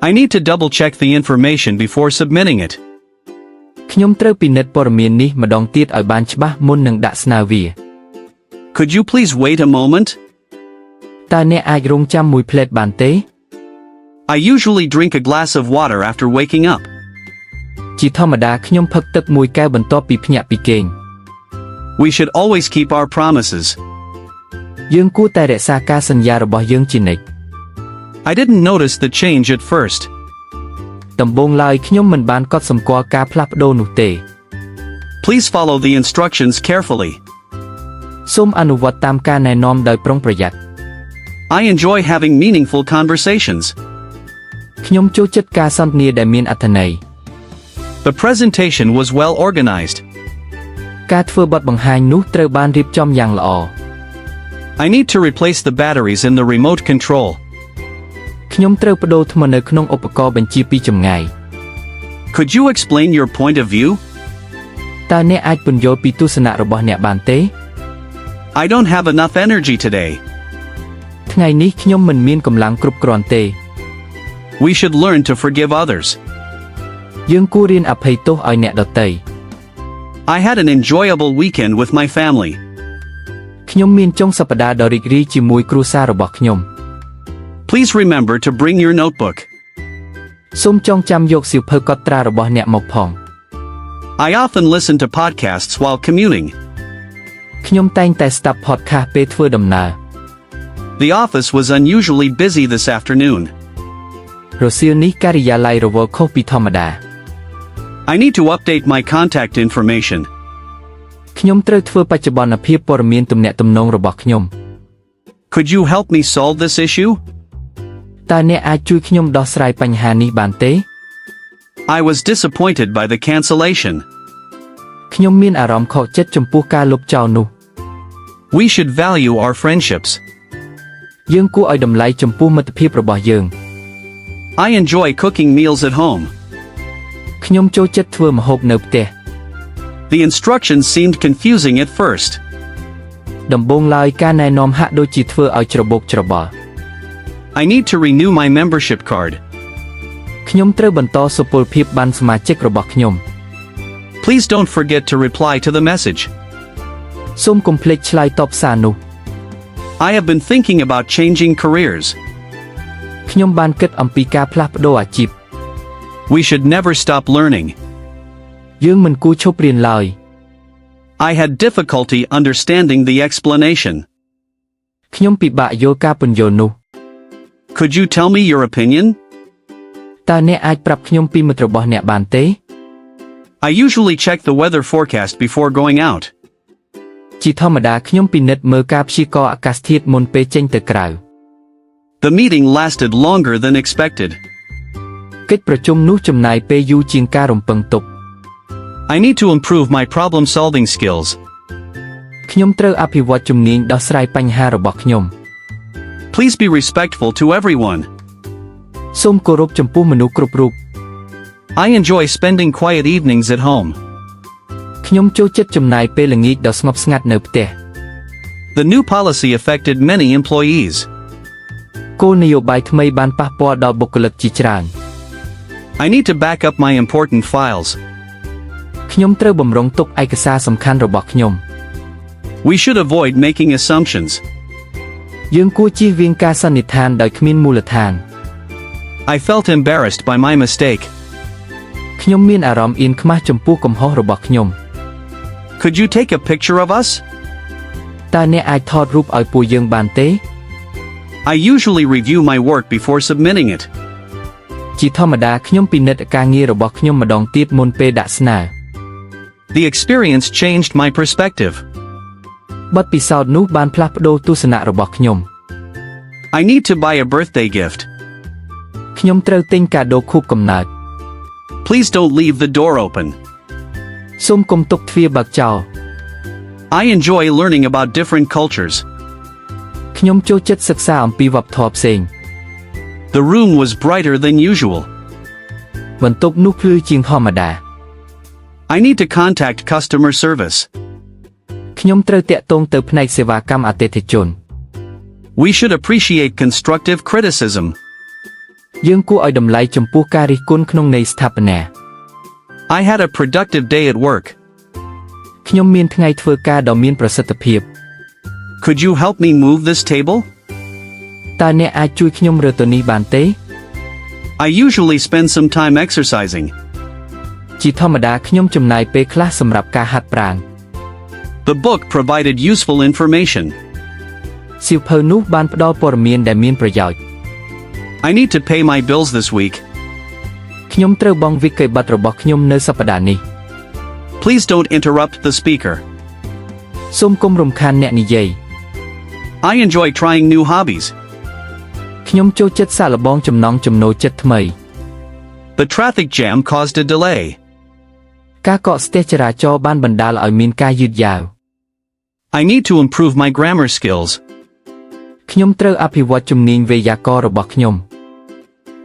I need to double-check the information before submitting it. ខ្ញុំត្រូវពិនិត្យព័ត៌មាននេះម្ដងទៀតឲ្យបានច្បាស់មុននឹងដាក់ស្នើវា Could you please wait a moment? តើអ្នកអាចរងចាំមួយភ្លែតបានទេ I usually drink a glass of water after waking up. ជាធម្មតាខ្ញុំផឹកទឹកមួយកែវបន្ទាប់ពីភ្ញាក់ពីគេង We should always keep our promises. យើងគួរតែរក្សាការសន្យារបស់យើងជានិច្ច I didn't notice the change at first. ដំបូងឡើយខ្ញុំមិនបានកត់សម្គាល់ការផ្លាស់ប្ដូរនោះទេ Please follow the instructions carefully. សូមអនុវត្តតាមការណែនាំដោយប្រុងប្រយ័ត្ន I enjoy having meaningful conversations. ខ្ញុំចូលចិត្តការសន្ទនាដែលមានអត្ថន័យ The presentation was well organized. ការធ្វើបទបង្ហាញនោះត្រូវបានរៀបចំយ៉ាងល្អ I need to replace the batteries in the remote control. ខ្ញុំត្រូវប្ដូរថ្មនៅក្នុងឧបករណ៍បញ្ជាពីចម្ងាយ Could you explain your point of view? តើអ្នកអាចពន្យល់ពីទស្សនៈរបស់អ្នកបានទេ I don't have enough energy today. ថ្ងៃនេះខ្ញុំមិនមានកម្លាំងគ្រប់គ្រាន់ទេ We should learn to forgive others. យើងគួររៀនអភ័យទោសឲ្យអ្នកដទៃ I had an enjoyable weekend with my family. ខ្ញុំមានចុងសប្តាហ៍ដ៏រីករាយជាមួយគ្រួសាររបស់ខ្ញុំ Please remember to bring your notebook. សូមចងចាំយកសៀវភៅកត់ត្រារបស់អ្នកមកផង I often listen to podcasts while commuting. ខ្ញុំតែងតែស្ដាប់ podcast ពេលធ្វើដំណើរ The office was unusually busy this afternoon. រសៀលនេះការិយាល័យរវល់ខុសពីធម្មតា I need to update my contact information. ខ្ញុំត្រូវធ្វើបច្ចុប្បន្នភាពព័ត៌មានទំនាក់ទំនងរបស់ខ្ញុំ Could you help me solve this issue? តើអ្នកអាចជួយខ្ញុំដោះស្រាយបញ្ហានេះបានទេ I was disappointed by the cancellation. ខ្ញុំមានអារម្មណ៍ខកចិត្តចំពោះការលុបចោលនោះ We should value our friendships. យើងគួរឲ្យតម្លៃចំពោះមិត្តភាពរបស់យើង I enjoy cooking meals at home. ខ្ញុំចូលចិត្តធ្វើម្ហូបនៅផ្ទះ The instructions seemed confusing at first. ដំបូងឡើយការណែនាំហាក់ដូចជាធ្វើឲ្យច្របូកច្របល់ I need to renew my membership card. ខ្ញុំត្រូវបន្តសុពលភាពប័ណ្ណសមាជិករបស់ខ្ញុំ Please don't forget to reply to the message. សូមកុំភ្លេចឆ្លើយតបសារនោះ I have been thinking about changing careers. ខ្ញុំបានគិតអំពីការផ្លាស់ប្ដូរអាជីព We should never stop learning. យើងមិនគួរឈប់រៀនឡើយ I had difficulty understanding the explanation. ខ្ញុំពិបាកយល់ការពន្យល់នោះ Could you tell me your opinion? តើអ្នកអាចប្រាប់ខ្ញុំពីមិត្តរបស់អ្នកបានទេ I usually check the weather forecast before going out. ជាធម្មតាខ្ញុំពិនិត្យមើលការព្យាករណ៍អាកាសធាតុមុនពេលចេញទៅក្រៅ The meeting lasted longer than expected. កិច្ចប្រជុំនោះចំណាយពេលយូរជាងការរំពឹងទុក I need to improve my problem-solving skills. ខ្ញុំត្រូវអភិវឌ្ឍជំនាញដោះស្រាយបញ្ហារបស់ខ្ញុំ Please be respectful to everyone. សូមគោរពចំពោះមនុស្សគ្រប់រូប I enjoy spending quiet evenings at home. ខ្ញុំចូលចិត្តចំណាយពេលល្ងាចដ៏ស្ងប់ស្ងាត់នៅផ្ទះ The new policy affected many employees. គោលនយោបាយថ្មីបានប៉ះពាល់ដល់បុគ្គលិកជាច្រើន I need to back up my important files. ខ្ញុំត្រូវបំរុងទុកឯកសារសំខាន់របស់ខ្ញុំ We should avoid making assumptions. យើងគួរជៀសវាងការសន្និដ្ឋានដោយគ្មានមូលដ្ឋាន I felt embarrassed by my mistake. ខ្ញុំមានអារម្មណ៍អៀនខ្មាសចំពោះកំហុសរបស់ខ្ញុំ Could you take a picture of us? តើអ្នកអាចថតរូបឲ្យពួកយើងបានទេ I usually review my work before submitting it. ជាធម្មតាខ្ញុំពិនិត្យការងាររបស់ខ្ញុំម្ដងទៀតមុនពេលដាក់ស្នើ The experience changed my perspective. បទពិសោធន៍នោះបានផ្លាស់ប្ដូរទស្សនៈរបស់ខ្ញុំ I need to buy a birthday gift. ខ្ញុំត្រូវទិញកាដូខួបកំណើត Please don't leave the door open. សូមកុំទុកទ្វារបើកចោល I enjoy learning about different cultures. ខ្ញុំចូលចិត្តសិក្សាអំពីវប្បធម៌ផ្សេង The room was brighter than usual. បន្ទប់នោះភ្លឺជាងធម្មតា I need to contact customer service. ខ្ញុំត្រូវតាក់ទងទៅផ្នែកសេវាកម្មអតិថិជន We should appreciate constructive criticism. យើងគួរឲ្យតម្លៃចំពោះការរិះគន់ក្នុងន័យស្ថាបនា I had a productive day at work. ខ្ញុំមានថ្ងៃធ្វើការដ៏មានប្រសិទ្ធភាព Could you help me move this table? តើអ្នកអាចជួយខ្ញុំរើទៅនេះបានទេ I usually spend some time exercising. ជាធម្មតាខ្ញុំចំណាយពេលខ្លះសម្រាប់ការហាត់ប្រាណ The book provided useful information. សៀវភៅនោះបានផ្ដល់ព័ត៌មានដែលមានប្រយោជន៍ I need to pay my bills this week. ខ្ញុំត្រូវបង់វិក្កយបត្ររបស់ខ្ញុំនៅសប្តាហ៍នេះ Please don't interrupt the speaker. សូមកុំរំខានអ្នកនិយាយ I enjoy trying new hobbies. ខ្ញុំចូលចិត្តសាកល្បងចំណង់ចំណូលចិត្តថ្មី The traffic jam caused a delay. ការកកស្ទះចរាចរណ៍បានបណ្ដាលឲ្យមានការយឺតយ៉ាវ I need to improve my grammar skills. ខ្ញុំត្រូវអភិវឌ្ឍជំនាញវេយ្យាករណ៍របស់ខ្ញុំ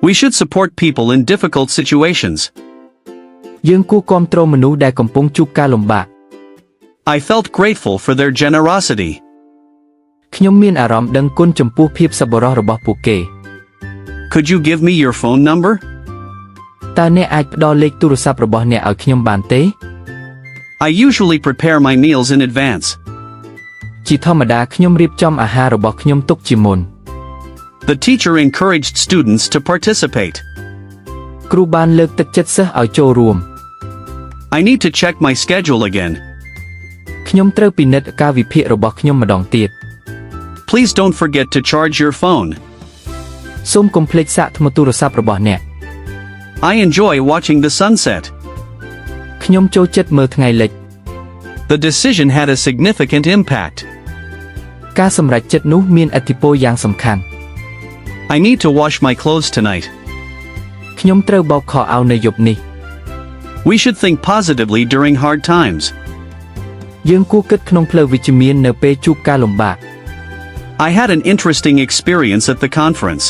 We should support people in difficult situations. យើងគួរគាំទ្រមនុស្សដែលកំពុងជួបការលំបាក I felt grateful for their generosity. ខ្ញុំមានអារម្មណ៍ដឹងគុណចំពោះភាពសប្បុរសរបស់ពួកគេ Could you give me your phone number? តើអ្នកអាចផ្ដល់លេខទូរស័ព្ទរបស់អ្នកឲ្យខ្ញុំបានទេ I usually prepare my meals in advance. ជាធម្មតាខ្ញុំរៀបចំអាហាររបស់ខ្ញុំទុកជាមុន The teacher encouraged students to participate. គ្រូបានលើកទឹកចិត្តសិស្សឲ្យចូលរួម I need to check my schedule again. ខ្ញុំត្រូវពិនិត្យកាលវិភាគរបស់ខ្ញុំម្ដងទៀត Please don't forget to charge your phone. សូមកុំភ្លេចសាកថ្មទូរស័ព្ទរបស់អ្នក I enjoy watching the sunset. ខ្ញុំចូលចិត្តមើលថ្ងៃលិច The decision had a significant impact. ការសម្រេចចិត្តនោះមានឥទ្ធិពលយ៉ាងសំខាន់ I need to wash my clothes tonight. ខ្ញុំត្រូវបោកខោអាវនៅយប់នេះ We should think positively during hard times. យើងគួរគិតក្នុងផ្លូវវិជ្ជមាននៅពេលជួបការលំបាក I had an interesting experience at the conference.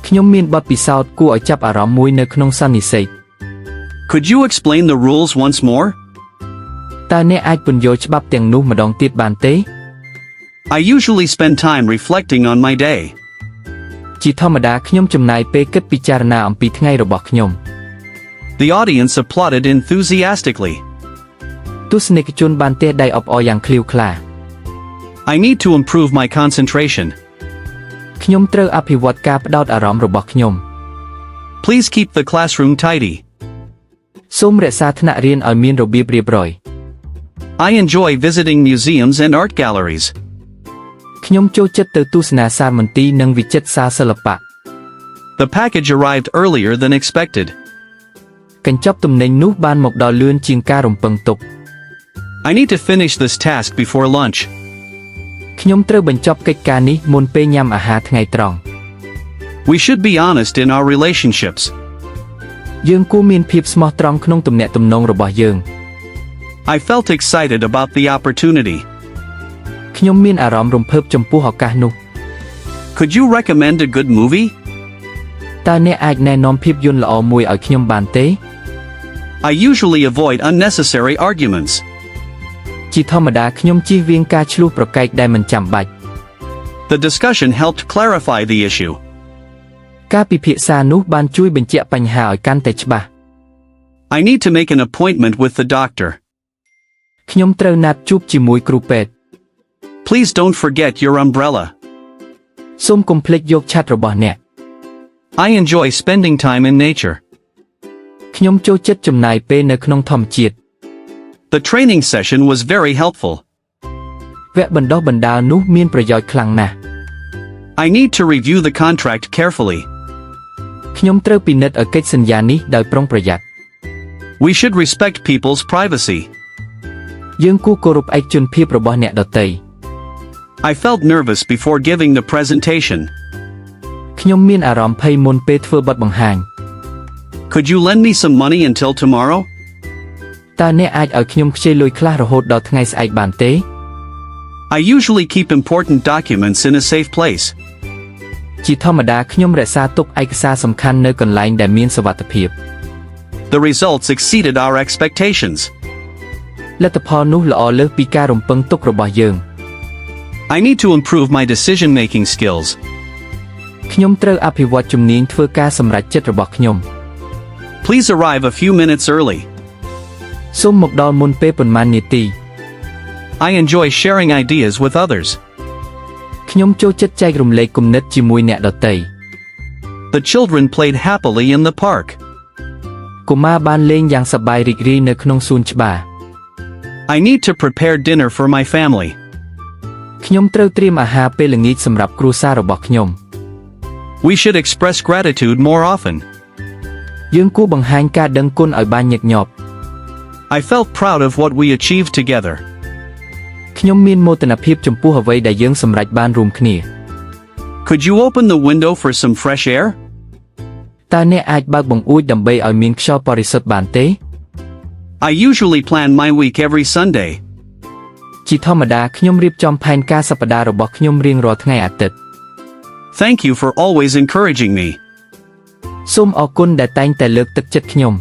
ខ្ញុំមានបទពិសោធន៍គួរឲ្យចាប់អារម្មណ៍មួយនៅក្នុងសន្និសីទ Could you explain the rules once more? តើអ្នកអាចពន្យល់ច្បាប់ទាំងនោះម្ដងទៀតបានទេ I usually spend time reflecting on my day. ជាធម្មតាខ្ញុំចំណាយពេលគិតពិចារណាអំពីថ្ងៃរបស់ខ្ញុំ The audience applauded enthusiastically. ទស្សនិកជនបានទះដៃអបអរយ៉ាងឃ្លាវខ្លា I need to improve my concentration. ខ្ញុំត្រូវអភិវឌ្ឍការផ្ដោតអារម្មណ៍របស់ខ្ញុំ Please keep the classroom tidy. សូមរក្សាថ្នាក់រៀនឲ្យមានរបៀបរៀបរយ I enjoy visiting museums and art galleries. ខ្ញុំចូលចិត្តទៅទស្សនាសាលមន្ទីរនិងវិចិត្រសាលសិល្បៈ The package arrived earlier than expected. កញ្ចប់ទំនិញនោះបានមកដល់លឿនជាងការរំពឹងទុក I need to finish this task before lunch. ខ្ញុំត្រូវបញ្ចប់កិច្ចការនេះមុនពេលញ៉ាំអាហារថ្ងៃត្រង់ We should be honest in our relationships. យើងគួរមានភាពស្មោះត្រង់ក្នុងទំនាក់ទំនងរបស់យើង I felt excited about the opportunity. ខ្ញុំមានអារម្មណ៍រំភើបចំពោះឱកាសនោះ Could you recommend a good movie? តើអ្នកអាចណែនាំភាពយន្តល្អមួយឲ្យខ្ញុំបានទេ I usually avoid unnecessary arguments. ជាធម្មតាខ្ញុំជៀសវាងការឈ្លោះប្រកែកដែលមិនចាំបាច់ The discussion helped clarify the issue. ការពិភាក្សានោះបានជួយបញ្ជាក់បញ្ហាឲ្យកាន់តែច្បាស់ I need to make an appointment with the doctor. ខ្ញុំត្រូវណាត់ជួបជាមួយគ្រូពេទ្យ Please don't forget your umbrella. សូមកុំភ្លេចយកឆ័ត្ររបស់អ្នក I enjoy spending time in nature. ខ្ញុំចូលចិត្តចំណាយពេលនៅក្នុងធម្មជាតិ The training session was very helpful. វគ្គបណ្ដុះបណ្ដាលនោះមានប្រយោជន៍ខ្លាំងណាស់ I need to review the contract carefully. ខ្ញុំត្រូវពិនិត្យឲ្យកិច្ចសន្យានេះដោយប្រុងប្រយ័ត្ន We should respect people's privacy. យើងគួរគោរពឯកជនភាពរបស់អ្នកដទៃ I felt nervous before giving the presentation. ខ្ញុំមានអារម្មណ៍ភ័យមុនពេលធ្វើបទបង្ហាញ Could you lend me some money until tomorrow? តើអ្នកអាចឲ្យខ្ញុំខ្ចីលុយខ្លះរហូតដល់ថ្ងៃស្អែកបានទេ I usually keep important documents in a safe place. ជាធម្មតាខ្ញុំរក្សាទុកឯកសារសំខាន់នៅកន្លែងដែលមានសុវត្ថិភាព The results exceeded our expectations. លទ្ធផលនោះល្អលើសពីការរំពឹងទុករបស់យើង I need to improve my decision-making skills. ខ្ញុំត្រូវអភិវឌ្ឍជំនាញធ្វើការសម្រេចចិត្តរបស់ខ្ញុំ Please arrive a few minutes early. សូមមកដល់មុនពេលប៉ុន្មាននាទី I enjoy sharing ideas with others. ខ្ញុំចូលចិត្តចែករំលែកគំនិតជាមួយអ្នកដទៃ The children played happily in the park. កុមារបានលេងយ៉ាងសប្បាយរីករាយនៅក្នុងសួនច្បារ I need to prepare dinner for my family. ខ្ញុំត្រូវត្រៀមអាហារពេលល្ងាចសម្រាប់គ្រួសាររបស់ខ្ញុំ We should express gratitude more often. យើងគួរបង្ហាញការដឹងគុណឲ្យបានញឹកញាប់ I felt proud of what we achieved together. ខ្ញុំមានមោទនភាពចំពោះអ្វីដែលយើងសម្រេចបានរួមគ្នា Could you open the window for some fresh air? តើអ្នកអាចបើកបង្អួចដើម្បីឲ្យមានខ្យល់បរិសុទ្ធបានទេ I usually plan my week every Sunday. ជាធម្មតាខ្ញុំរៀបចំផែនការសប្តាហ៍របស់ខ្ញុំរៀងរាល់ថ្ងៃអាទិត្យ Thank you for always encouraging me. សូមអរគុណដែលតែងតែលើកទឹកចិត្តខ្ញុំ